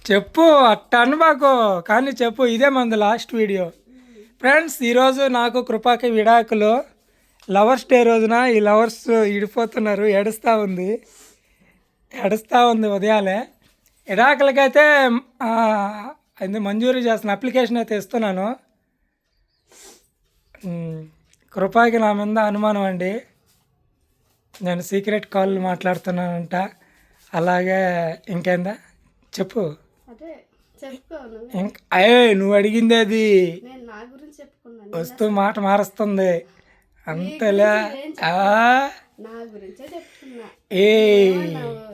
చెప్పు అట్ట అనబాకు కానీ చెప్పు. ఇదే మంది లాస్ట్ వీడియో. ఫ్రెండ్స్, ఈరోజు నాకు కృపాకి విడాకులు. లవర్స్ డే రోజున ఈ లవర్స్ ఇడిపోతున్నారు. ఏడుస్తూ ఉంది ఉదయాలే. విడాకులకైతే అది మంజూరు చేస్తున్న అప్లికేషన్ అయితే ఇస్తున్నాను. కృపాకి నా మీద అనుమానం అండి. నేను సీక్రెట్ కాల్ మాట్లాడుతున్నానంట. అలాగే ఇంకేందా చెప్పు. నువ్వు అడిగింది అది వస్తూ మాట మారుస్తుంది అంతలే.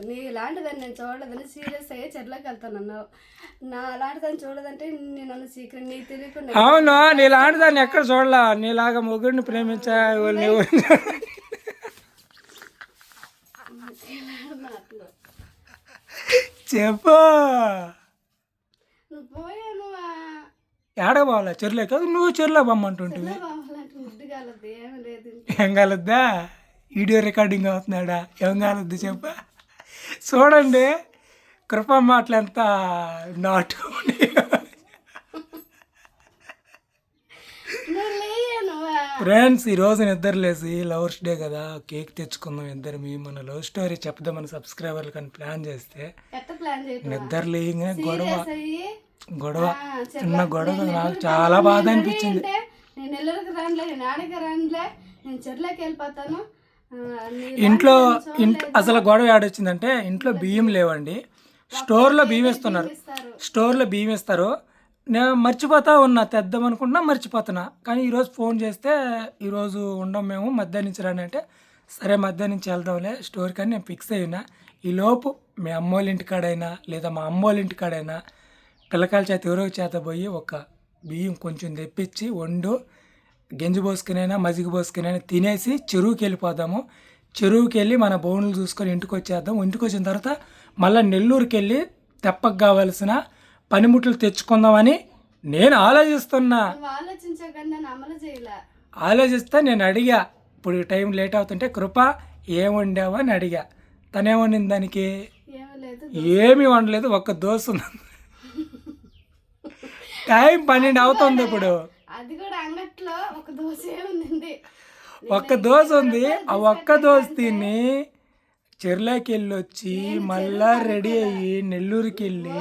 నీలాంటిదాన్ని నేను చూడలేదని సీరియస్ అయ్యి చెట్లోకి వెళ్తాను. నా అలాంటిదాన్ని చూడదంటే నేను సీక్రెట్ నీకు తెలియకుండా. అవును, నీలాంటిదాన్ని ఎక్కడ చూడలా. నీలాగా మొగుడిని ప్రేమించా చెప్పు. ఏడగా పోవాలా? చెరులే కాదు, నువ్వు చెరులో బొమ్మంటుంటివి. ఏం కాలద్దా? Video recording అవుతున్నాడా? ఏం కాలద్దు చెప్ప. చూడండి కృప మాటలు ఎంత నాటు. ఫ్రెండ్స్, ఈరోజు నిద్రలేసి లవర్స్ డే కదా, కేక్ తెచ్చుకుందాం ఇద్దరు. మన లవ్ స్టోరీ చెప్దామని సబ్స్క్రైబర్లు కానీ ప్లాన్ చేస్తే నిద్రలేయగానే గొడవ చిన్న గొడవ. నాకు చాలా బాధ అనిపించింది. ఇంట్లో అసలు గొడవ ఆడొచ్చిందంటే ఇంట్లో బియ్యం లేవండి. స్టోర్లో బియ్యం ఇస్తారు. నేను మర్చిపోతా ఉన్నా, తెద్దాం అనుకుంటున్నా, మర్చిపోతున్నా. కానీ ఈరోజు ఫోన్ చేస్తే ఈరోజు ఉండం మేము, మధ్యాహ్నం నుంచి రాని అంటే సరే మధ్యాహ్నం నుంచి వెళ్దాంలే స్టోర్ కానీ నేను ఫిక్స్ అయినా. ఈలోపు మీ అమ్మోళ్ళ ఇంటికాడైనా లేదా మా అమ్మోళ్ళ ఇంటికాడైనా పిల్లకాయల చేత ఎవరో చేత పోయి ఒక బియ్యం కొంచెం తెప్పించి వండు, గంజి పోసుకునైనా మజ్జిగ పోసుకునైనా తినేసి చెరువుకి వెళ్ళిపోదాము. చెరువుకి వెళ్ళి మన బోన్లు చూసుకొని ఇంటికి వచ్చేద్దాం. ఇంటికి వచ్చిన తర్వాత మళ్ళీ నెల్లూరుకి వెళ్ళి తెప్పకు కావాల్సిన పనిముట్లు తెచ్చుకుందామని నేను ఆలోచిస్తున్నా. ఆలోచిస్తే నేను అడిగా, ఇప్పుడు టైం లేట్ అవుతుంటే కృప ఏం వండావు అని అడిగా. తనేమనింది దానికి? ఏమీ వండలేదు, ఒక్క దోశ ఉంది. టైం 12 అవుతుంది ఇప్పుడు. ఒక్క దోశ ఉంది. ఆ ఒక్క దోశ తిని చెర్లోకి వెళ్ళి వచ్చి మళ్ళా రెడీ అయ్యి నెల్లూరుకి వెళ్ళి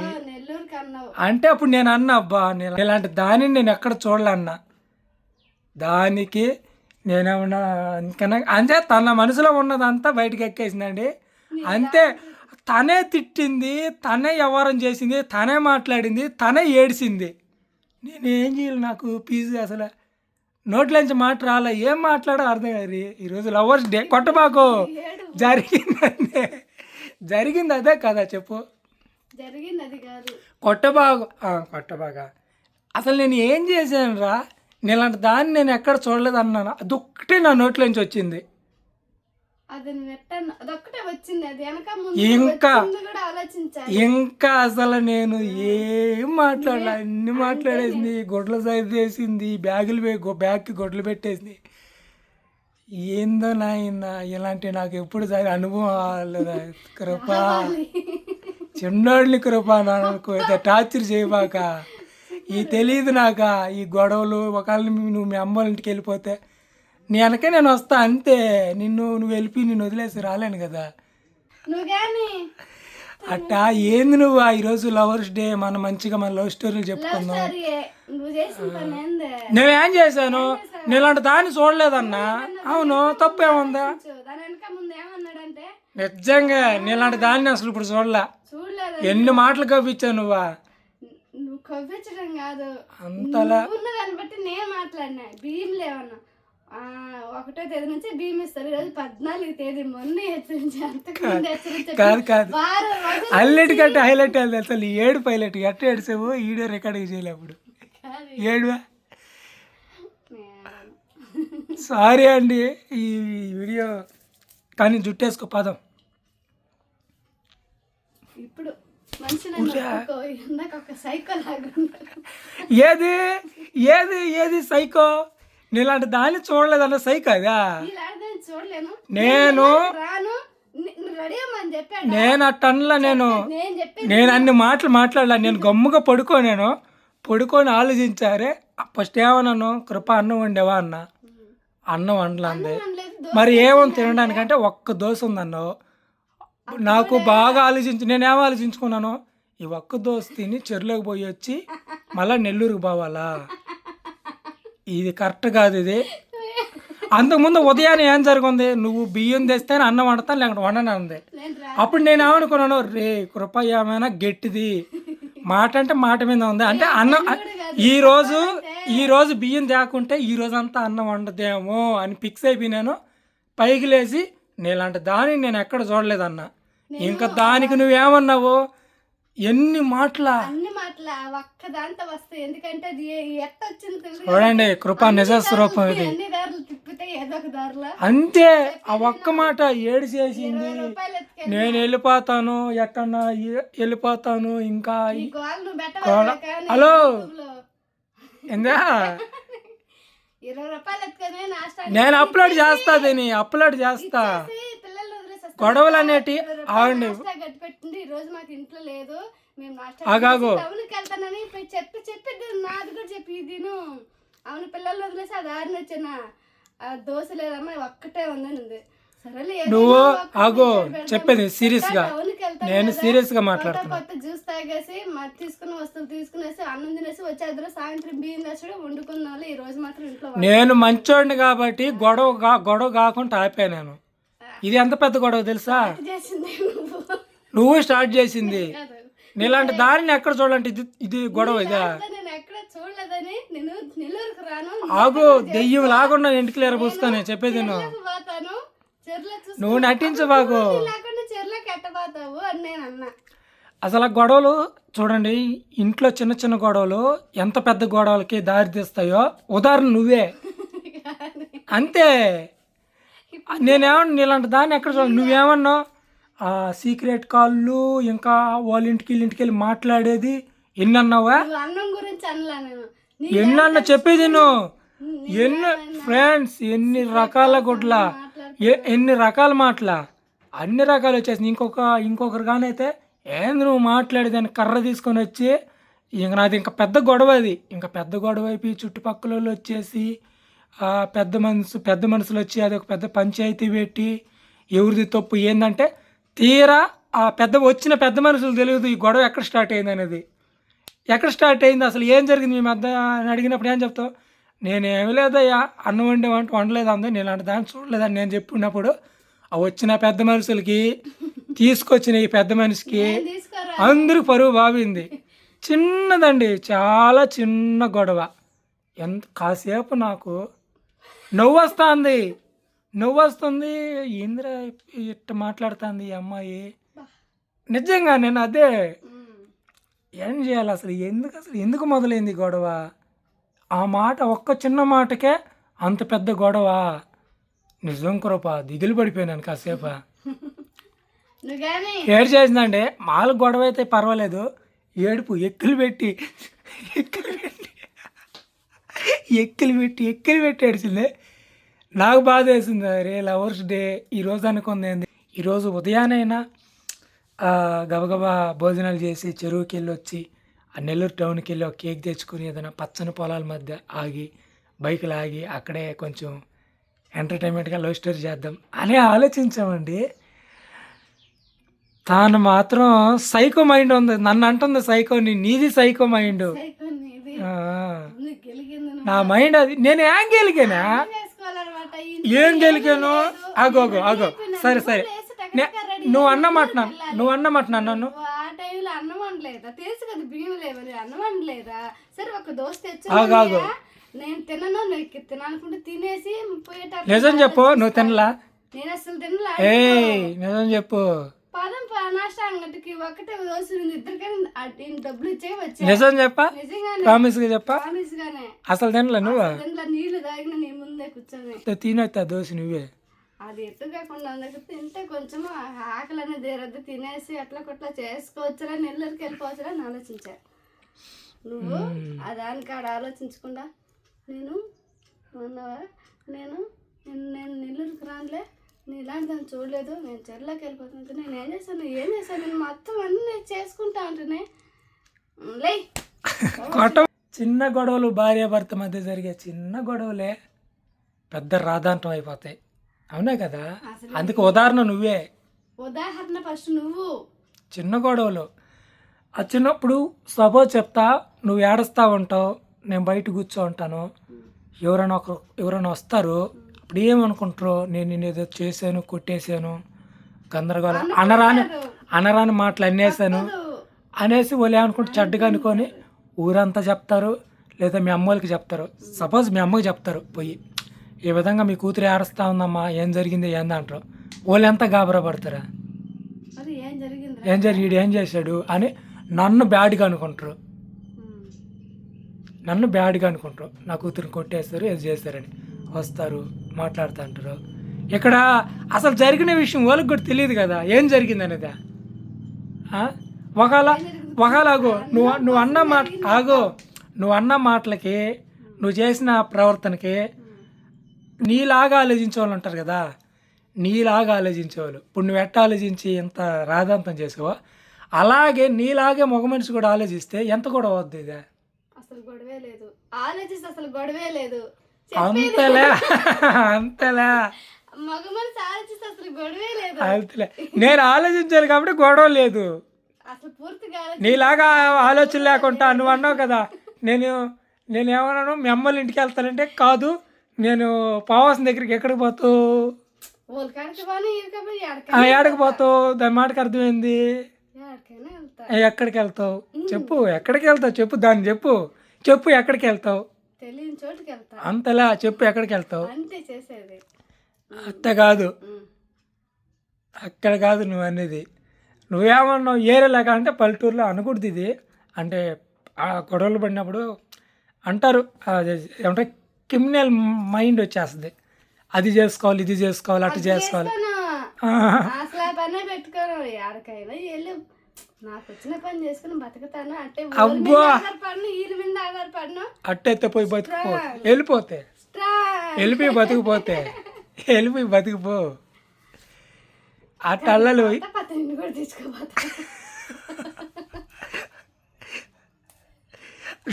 అంటే అప్పుడు నేను అన్నా, అబ్బా నేను ఇలాంటి దానిని నేను ఎక్కడ చూడలన్నా. దానికి నేనేమన్నా అందుకన్నా అంటే తన మనసులో ఉన్నదంతా బయటకు ఎక్కేసిందండి. అంతే, తనే తిట్టింది, తనే వ్యవహారం చేసింది, తనే మాట్లాడింది, తనే ఏడిసింది. నేనేం చేయాలి? నాకు పీజీ అసలు నోట్లోంచి మాట రాలే. ఏం మాట్లాడో అర్థం కాదు. ఈరోజు లవర్స్ డే. కొట్టబాకు. జరిగింది అదే కదా చెప్పు. కొట్టబాగా అసలు నేను ఏం చేశాను రా? నేను ఇలాంటి దాన్ని నేను ఎక్కడ చూడలేదు అన్నాను. అదొక్కటే నా నోట్లోంచి వచ్చింది. ఇంకా అసలు నేను ఏం మాట్లాడలే. అన్ని మాట్లాడేసింది, గొడ్ల సైజ్ చేసింది, బ్యాగ్కి గొడ్లు పెట్టేసింది. ఏందో నాయన, ఇలాంటి నాకు ఎప్పుడు సరి అనుభవం అవ్వలేదా? కృప చిన్నోళ్ళని కృప నాకు టార్చర్ చేయబాక. ఈ తెలియదు నాక ఈ గొడవలు. ఒకవేళ నువ్వు మీ అమ్మ ఇంటికి వెళ్ళిపోతే నీ వెనకే నేను వస్తా అంతే. నువ్వు వెళ్ళిపోయి నిన్ను వదిలేసి రాలేను కదా. అట్టా ఏంది నువ్వు? ఈరోజు లవర్స్ డే, మనం మంచిగా మన లవ్ స్టోరీలు చెప్పుకుందాం. నేనేం చేశాను? నేను ఇలాంటి దాన్ని చూడలేదన్నా. అవును, తప్పు ఏముందా? నిజంగా నేను ఇలాంటి దాన్ని అసలు ఇప్పుడు చూడలే. ఎన్ని మాటలు కవ్వించావు నువ్వా? నువ్వు కవ్వించడం కాదు, అంతలా దాన్ని బట్టి నేను మాట్లాడినా. బియ్యం లేవన్నా 1వ తేదీ నుంచి బియ్యం ఇస్తారు. ఈరోజు 14వ తేదీ. మొన్న కాదు హైలైట్ కంటే హైలైట్ అది. అసలు ఏడు పైలట్ ఎట్ట ఏడిసావు? వీడియో రికార్డింగ్ చేయలేప్పుడు ఏడువా. సారీ అండి ఈ వీడియో. కానీ జుట్టేసుకో పదం. ఇప్పుడు ఏది సైకో? నీలాంటి దాన్ని చూడలేదన్న సైకో అదా? నేను రెడీ అమ్మని చెప్పాడు. నేను ఆ టన్నులో నేను అన్ని మాటలు మాట్లాడలే. నేను గమ్ముగా పడుకొని ఆలోచించారే. ఫస్ట్ ఏమన్నాను, కృప అన్నం వండేవా అన్న. అన్నం వండలంది. మరి ఏమని తినడానికంటే ఒక్క దోశ ఉందన్నావు. నాకు బాగా నేనేమో ఆలోచించుకున్నాను, ఈ ఒక్క దోశ తిని చెరువులోకి పోయి వచ్చి మళ్ళీ నెల్లూరుకి పోవాలా, ఇది కరెక్ట్ కాదు. ఇది అంతకుముందు ఉదయాన్నే ఏం జరిగింది, నువ్వు బియ్యం తెస్తేనే అన్నం వండుతాను లేకపోతే వండనే ఉంది. అప్పుడు నేను ఏమనుకున్నాను, రే కృప ఏమైనా గట్టిది, మాట అంటే మాట మీద ఉంది అంటే అన్నం ఈ రోజు బియ్యం తేకుంటే ఈ రోజు అంతా అన్నం వండదేమో అని ఫిక్స్ అయిపోయినాను. పైకి లేచి నీలాంటి దాన్ని నేను ఎక్కడ చూడలేదన్న. ఇంకా దానికి నువ్వేమన్నావు, అన్ని మాటల ఒక్కదాంతో వస్తాయి. ఎందుకంటే అది ఎట్ట వచ్చింది చూడండి, కృప నిజ స్వరూపం ఇది. అన్ని దారులు తిప్పితే ఏదో ఒక దారిలో అంతే. ఆ ఒక్క మాట ఏడు చేసింది. నేను వెళ్ళిపోతాను, ఎక్కడన్నా వెళ్ళిపోతాను. ఇంకా హలో ఏందా, 20 రూపాయలు ఎత్తుకొని నాస్టా నేను అప్లోడ్ చేస్తా గొడవలు అనేటి ఆగండి. గట్టి పెట్టింది. ఈ రోజు మాకు ఇంట్లో లేదు, మేము ఆగాగు టౌన్కి వెళ్తానని చెప్పి నాది కూడా చెప్పి తిను. అవును పిల్లలు వదిలేసి ఆ దారిని వచ్చిన దోశ లేదమ్మా ఒక్కటే ఉందని. నువ్వు ఆగో చెప్పేది సీరియస్ గా, నేను సీరియస్ గా మాట్లాడుతున్నా. కొత్త జ్యూస్ తాగేసి తీసుకున్న వస్తువులు తీసుకునేసి అన్నం తినేసి వచ్చేద్దరు సాయంత్రం బియ్యం తెచ్చుడు వండుకున్న వాళ్ళు. ఈ రోజు మాత్రం ఇంట్లో నేను మంచోడిని కాబట్టి గొడవ కాకుండా ఆపా నేను. ఇది ఎంత పెద్ద గొడవ తెలుసా, నువ్వు స్టార్ట్ చేసింది. నీలాంటి దారిని ఎక్కడ చూడాలంటే ఇది గొడవ. ఇదా చూడలేదని నేను నెల్లూరుకు రాను, ఆగు దెయ్యం లాగున్నా ఇంటికి లేరు పూస్తానే చెప్పేది. నువ్వు నటించబాకు. అసలు గొడవలు చూడండి, ఇంట్లో చిన్న చిన్న గొడవలు ఎంత పెద్ద గొడవలకి దారి తీస్తాయో ఉదాహరణ నువ్వే. అంతే. నేనేమన్నా నీలాంటి దాన్ని ఎక్కడ చూడాలి. నువ్వేమన్నావు, సీక్రెట్ కాళ్ళు, ఇంకా వాళ్ళ ఇంటికి వెళ్ళి మాట్లాడేది ఎన్ని అన్నావా? ఎన్ని అన్నా చెప్పేది నువ్వు. ఫ్రెండ్స్ ఎన్ని రకాల గుడ్ల, ఎన్ని రకాల మాటల, అన్ని రకాలు వచ్చేసి ఇంకొకరు కానైతే ఏంది నువ్వు మాట్లాడేదాన్ని కర్ర తీసుకొని వచ్చి ఇంక నాది ఇంకా పెద్ద గొడవ. అది ఇంకా పెద్ద గొడవ అయిపోయి చుట్టుపక్కల వాళ్ళు వచ్చేసి పెద్ద మనుషులు వచ్చి అది ఒక పెద్ద పంచాయతీ పెట్టి ఎవరిది తప్పు ఏంటంటే తీరా ఆ వచ్చిన పెద్ద మనుషులు తెలియదు ఈ గొడవ ఎక్కడ స్టార్ట్ అయింది అనేది. ఎక్కడ స్టార్ట్ అయింది, అసలు ఏం జరిగింది మీ మధ్య అని అడిగినప్పుడు ఏం చెప్తావు, నేనేమి లేదయ్యా అన్నం వండలేదు అంది, నేను అంటే దాన్ని చూడలేదని నేను చెప్పినప్పుడు ఆ వచ్చిన పెద్ద మనుషులకి తీసుకొచ్చిన ఈ పెద్ద మనిషికి అందరూ పరువు బాబింది. చిన్నదండి, చాలా చిన్న గొడవ. కాసేపు నాకు నవ్వు వస్తుంది. ఇంద్ర ఇట్ట మాట్లాడుతుంది ఈ అమ్మాయి. నిజంగా నేను అదే ఏం చేయాలి, అసలు ఎందుకు మొదలైంది గొడవ. ఆ మాట ఒక్క చిన్న మాటకే అంత పెద్ద గొడవ. నిజం కృప దిగులు పడిపోయినాను కాసేపు. ఏడు చేసిందంటే మాల గొడవ అయితే పర్వాలేదు, ఏడుపు ఎక్కిలు పెట్టి ఏడిచింది. నాకు బాధ వేసింది. రే లవర్స్ డే ఈరోజు అనుకుంది. ఈరోజు ఉదయానైనా గబగబా భోజనాలు చేసి చెరువుకి వెళ్ళి వచ్చి ఆ నెల్లూరు టౌన్కి వెళ్ళి ఒక కేక్ తెచ్చుకుని ఏదైనా పచ్చని పొలాల మధ్య ఆగి బైకులు ఆగి అక్కడే కొంచెం ఎంటర్టైన్మెంట్గా లవ్ స్టోరీ చేద్దాం అని ఆలోచించామండి. తాను మాత్రం సైకో మైండ్ ఉంది. నన్ను అంటుంది సైకో, నీది సైకో మైండ్. నా మైండ్ అది. నేను ఏం గెలిగాను ఆగో సరే నువ్వు అన్నమాట నన్ను ఆ టైంలో అన్నం వండలేదా, తెలుసు కదా బియ్యం లేవని అన్నం వండలేదా. సరే ఒక దోశ తెచ్చు, నేను తినను, నువ్వు తినాలనుకుంటే తినేసి పోయేటప్పుడు నిజం చెప్పు, నువ్వు తినలా? నేను అసలు తినలా. నిజం చెప్పు. పదం నాష్టా అంగటికి ఒకటే దోశ ఇద్దరికైనా డబ్బులు ఇచ్చే వచ్చా. నిజం చెప్పా, ప్రామిస్ గా చెప్పా. ప్రామిస్ గానే అసలు తినలా నువ్వు? నీళ్లు తాగిన నీ ముందే కూర్చొని తినొచ్చా దోశ నువ్వే? అది ఎత్తు కాకుండా తింటే కొంచెం ఆకలి అనేది తీరద్దు, తినేసి అట్లా కొట్లా చేసుకోవచ్చురా, నెల్లూరుకి వెళ్ళిపోవచ్చురా అని ఆలోచించా. నువ్వు దానికాడ ఆలోచించకుండా నేను నెల్లూరుకి రానులే, నేను ఇలాంటి దాన్ని చూడలేదు, నేను చెరువులోకి వెళ్ళిపోతున్నా, నేను ఏం చేశాను నేను మొత్తం అన్నీ చేసుకుంటా అంటేనే లే చిన్న గొడవలు భార్యాభర్త మధ్య జరిగే చిన్న గొడవలే పెద్ద రాధాంతం అయిపోతాయి. అవునే కదా? అందుకు ఉదాహరణ నువ్వే. ఉదాహరణ ఫస్ట్ నువ్వు. చిన్న గొడవలు ఆ చిన్నప్పుడు సపోజ్ చెప్తా, నువ్వు ఏడుస్తూ ఉంటావు, నేను బయట కూర్చో ఉంటాను, ఎవరైనా వస్తారు, అప్పుడు ఏమనుకుంటారు, నేను నేను ఏదో చేశాను, కొట్టేశాను, గందరగోళం అనరాని మాటలు అనేసాను అనేసి వాళ్ళు ఏమనుకుంటే చెడ్డగా అనుకొని ఊరంతా చెప్తారు, లేదా మీ అమ్మోళ్ళకి చెప్తారు. సపోజ్ మీ అమ్మకి చెప్తారు పోయి, ఈ విధంగా మీ కూతురు ఏడుస్తూ ఉందమ్మా, ఏం జరిగింది ఏంది అంటారు. వాళ్ళు ఎంత గాబరా పడతారా, ఏం జరిగి ఏం చేశాడు అని నన్ను బ్యాడ్గా అనుకుంటారు, నా కూతురిని కొట్టేస్తారు, ఏది చేస్తారని వస్తారు మాట్లాడుతుంటారు. ఇక్కడ అసలు జరిగిన విషయం వాళ్ళకి కూడా తెలియదు కదా, ఏం జరిగింది అనేది. ఒకవేళ నువ్వు అన్న మాటలకి, నువ్వు చేసిన ప్రవర్తనకి నీలాగా ఆలోచించే వాళ్ళు ఉంటారు కదా, నీలాగా ఆలోచించేవాళ్ళు. ఇప్పుడు నువ్వు ఎట్ట ఆలోచించి ఎంత రాధాంతం చేసావో అలాగే నీలాగే మగ మనిషి కూడా ఆలోచిస్తే ఎంత కూడా అవుద్ది. ఇది అసలు గొడవే లేదు, ఆలోచిస్తే అసలు గొడవే లేదు. అంతేలే మగ మనిషి ఆలోచిస్తే అసలు గొడవే లేదు. అంతేలే, నేను ఆలోచించాను కాబట్టి గొడవ లేదు. అసలు పూర్తిగా నీలాగా ఆలోచన లేకుండా నువ్వు అన్నావు కదా, నేనేమన్నాను, మీ అమ్మోళ్ళ ఇంటికి వెళ్తానంటే కాదు, నేను పావాసం దగ్గరికి ఎక్కడికి పోతావు, ఎక్కడికి పోతావు, దాని మాటకి అర్థమైంది. ఎక్కడికి వెళ్తావు చెప్పు, ఎక్కడికి వెళ్తావు చెప్పు, దాన్ని చెప్పు ఎక్కడికి వెళ్తావు, తెలియని చోటుకి వెళ్తా. అంతలా చెప్పు ఎక్కడికి వెళ్తావు. అంతే చేసేది. అత్త కాదు, అక్కడ కాదు నువ్వు అనేది. నువ్వేమన్నావు ఏరేలాగా అంటే పల్లెటూరులో అనకూడదు ఇది. అంటే ఆ గొడవలు పడినప్పుడు అంటారు, ఏమంటే క్రిమినల్ మైండ్ వచ్చేస్తుంది, అది చేసుకోవాలి, ఇది చేసుకోవాలి, అటు చేసుకోవాలి. అసలు ఆ పని పెట్టుకోను, ఎక్కడికైనా వెళ్ళి నాకు వచ్చిన పని చేసుకుని బతుకుతాను. అంటే ఆధారపడను, వీళ్ళ మీద ఆధారపడను. అట్టయితే పోయి బతుకుపో, వెళ్ళిపోయి బతుకుపో అట్ట అల్లలు కూడా తీసుకోపోతా.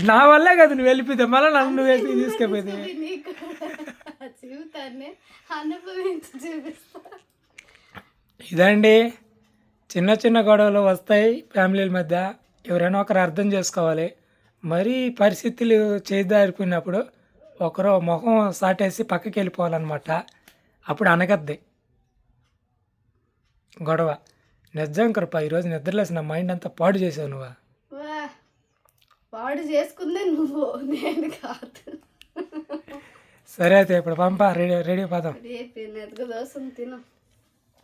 నా వల్లే కదా నువ్వు వెళ్ళిపోతే, మళ్ళీ నన్ను నువ్వు వేసి తీసుకెళ్ళిపోతే. జీవితాన్ని అనుభవించి చూపిస్తా. ఇదండి, చిన్న చిన్న గొడవలు వస్తాయి ఫ్యామిలీల మధ్య, ఎవరైనా ఒకరు అర్థం చేసుకోవాలి. మరీ పరిస్థితులు చేదారిపోయినప్పుడు ఒకరు ముఖం సాటేసి పక్కకి వెళ్ళిపోవాలన్నమాట. అప్పుడు అనగద్ది గొడవ. నిజం కృప, ఈరోజు నిద్రలేసి నా మైండ్ అంతా పాడు చేసావు నువ్వు. పాడు చేసుకుందే నువ్వు, నేను కాదు. సరే అయితే ఇప్పుడు పంప, రెడీ పదం. ఎదుగు దోశ తిను.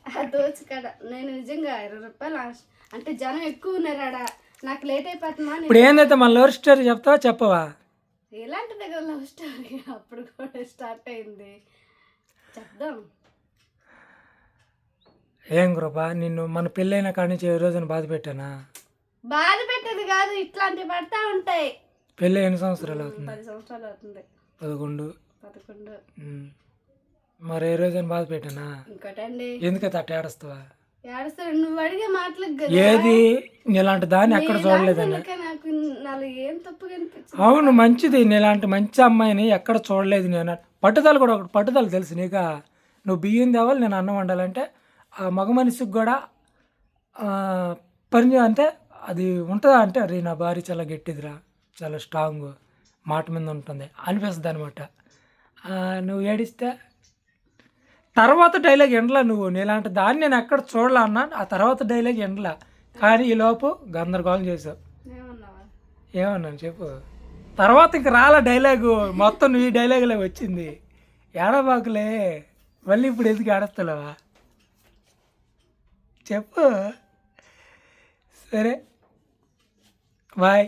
ఆ దోశ కాడ నేను నిజంగా 20 రూపాయలు అంటే జనం ఎక్కువ ఉన్నారాడ, నాకు లేట్ అయిపోతుందా. ఇప్పుడు ఏందైతే మన లవ్ స్టోరీ చెప్తావా చెప్పవా? ఎలాంటి దగ్గర లవ్ స్టోరీ అప్పుడు కూడా స్టార్ట్ అయింది, చెప్దాం. ఏం కృప, నిన్ను మన పెళ్ళైన కాడి నుంచి ఏ రోజున బాధ పెట్టానా? బాధ పెట్టేది కాదు, ఇట్లాంటివి పడతా ఉంటాయి. పెళ్ళి ఎన్ని సంవత్సరాలు అవుతుంది? 10 సంవత్సరాలు అవుతుంది. 11. మరి ఏ రోజున బాధ పెట్టానా? ఇంకోటండి, ఎందుకైతే అట్ట ఏడుస్తావా? ఏడుస్తాడు నువ్వు అడిగే మాటలకు. ఏది నీలాంటి దాన్ని ఎక్కడ చూడలేదని. నాకు ఏం తప్పుగా అనిపించింది. అవును, మంచిది, నీలాంటి మంచి అమ్మాయిని ఎక్కడ చూడలేదు నేను. పట్టుదల కూడా ఒకటి, పట్టుదల తెలుసు నీక. నువ్వు బియ్యం తేవాలి, నేను అన్నం వండాలంటే ఆ మగ మనిషికి కూడా పని అంటే అది ఉంటుందా అంటే, అరే నా భార్య చాలా గట్టిదిరా, చాలా స్ట్రాంగ్, మాట మీద ఉంటుంది అనిపిస్తుంది అనమాట. నువ్వు ఏడిస్తే తర్వాత డైలాగ్ ఎండలా, నువ్వు నీలాంటి దాన్ని నేను ఎక్కడ చూడలా అన్నా, ఆ తర్వాత డైలాగ్ ఎండలా. కానీ ఈ లోపు గందరగోళం చేసావు. ఏమన్నాను చెప్పు. తర్వాత ఇంక రాలా డైలాగు, మొత్తం నువ్వు ఈ డైలాగులే వచ్చింది. ఏడబాకులే, మళ్ళీ ఇప్పుడు ఎందుకు ఏడస్తలేవా చెప్పు. సరే బాయ్.